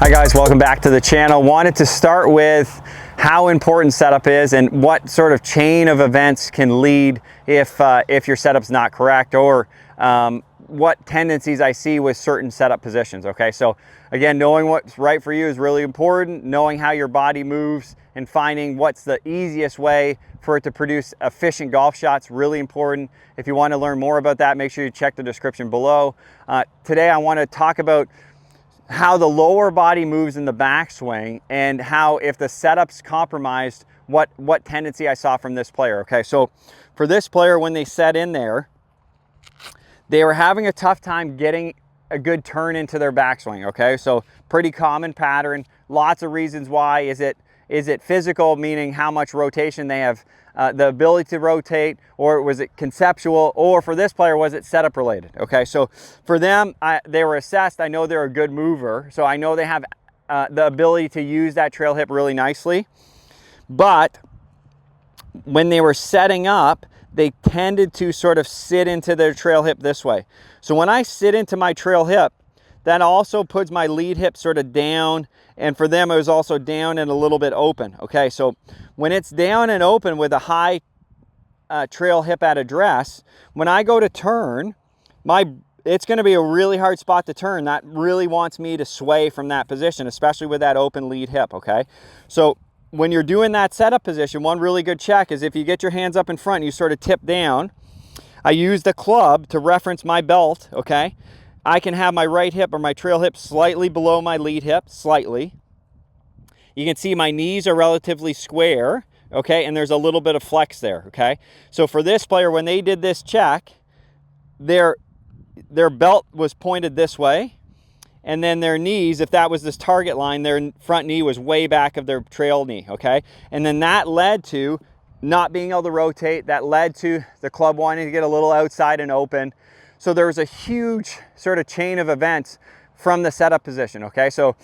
Hi guys, welcome back to the channel. Wanted to start with how important setup is and what sort of chain of events can lead if your setup's not correct, or what tendencies I see with certain setup positions. Okay, so again, knowing what's right for you is really important. Knowing how your body moves and finding what's the easiest way for it to produce efficient golf shots, really important. If you want to learn more about that, make sure you check the description below. Today I want to talk about how the lower body moves in the backswing, and how, if the setup's compromised, what tendency I saw from this player. Okay, so for this player, when they set in there, they were having a tough time getting a good turn into their backswing. Okay, so pretty common pattern. Lots of reasons why. Is it physical, meaning how much rotation they have, the ability to rotate, or was it conceptual, or for this player, was it setup related? Okay, so for them, they were assessed. I know they're a good mover, so I know they have the ability to use that trail hip really nicely. But when they were setting up, they tended to sort of sit into their trail hip this way. So when I sit into my trail hip, that also puts my lead hip sort of down, and for them it was also down and a little bit open. Okay, so when it's down and open with a high trail hip at address, when I go to turn, it's going to be a really hard spot to turn. That really wants me to sway from that position, especially with that open lead hip. Okay, so when you're doing that setup position, one really good check is if you get your hands up in front and you sort of tip down. I use the club to reference my belt. Okay, I can have my right hip or my trail hip slightly below my lead hip, slightly. You can see my knees are relatively square, okay, and there's a little bit of flex there, okay? So for this player, when they did this check, their belt was pointed this way, and then their knees, if that was this target line, their front knee was way back of their trail knee, okay? And then that led to not being able to rotate. That led to the club wanting to get a little outside and open. So there was a huge sort of chain of events from the setup position, okay? So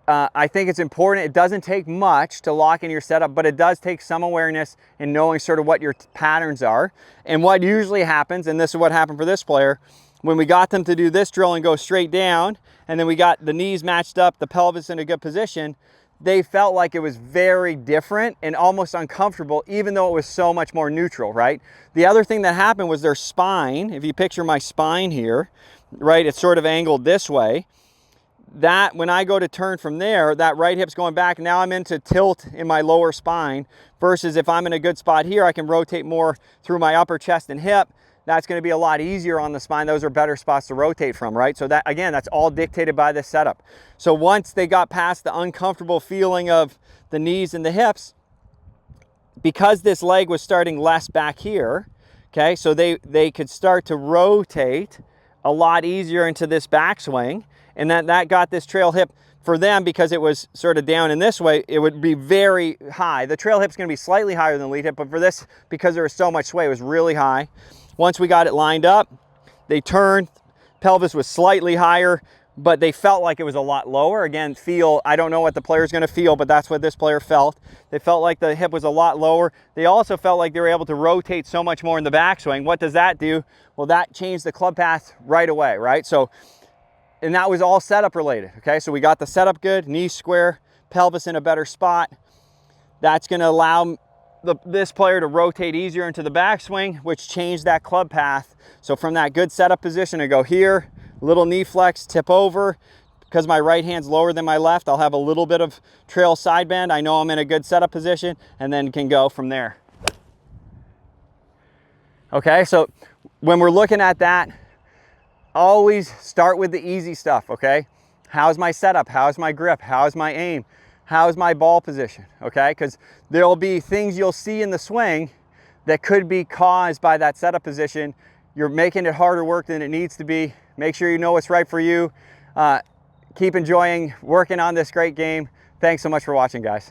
I think it's important. It doesn't take much to lock in your setup, but it does take some awareness in knowing sort of what your patterns are. And what usually happens, and this is what happened for this player, when we got them to do this drill and go straight down, and then we got the knees matched up, the pelvis in a good position, they felt like it was very different and almost uncomfortable, even though it was so much more neutral, right? The other thing that happened was their spine. If you picture my spine here, right, it's sort of angled this way. That, when I go to turn from there, that right hip's going back. Now I'm into tilt in my lower spine, versus if I'm in a good spot here, I can rotate more through my upper chest and hip. That's going to be a lot easier on the spine. Those are better spots to rotate from, right? So that, again, that's all dictated by this setup. So once they got past the uncomfortable feeling of the knees and the hips, because this leg was starting less back here, okay, so they could start to rotate a lot easier into this backswing, and that got this trail hip for them, because it was sort of down in this way, it would be very high. The trail hip's going to be slightly higher than the lead hip, but for this, because there was so much sway, it was really high. Once we got it lined up, they turned, pelvis was slightly higher, but they felt like it was a lot lower. Again, I don't know what the player's gonna feel, but that's what this player felt. They felt like the hip was a lot lower. They also felt like they were able to rotate so much more in the backswing. What does that do? Well, that changed the club path right away, right? So, and that was all setup related, okay? So we got the setup good, knees square, pelvis in a better spot. That's gonna allow this player to rotate easier into the backswing, which changed that club path. So from that good setup position, I go here, little knee flex, tip over. Because my right hand's lower than my left, I'll have a little bit of trail side bend. I know I'm in a good setup position, and then can go from there. Okay, so when we're looking at that, always start with the easy stuff, okay? How's my setup? How's my grip? How's my aim? How's my ball position, okay? Because there'll be things you'll see in the swing that could be caused by that setup position. You're making it harder work than it needs to be. Make sure you know what's right for you. Keep enjoying working on this great game. Thanks so much for watching, guys.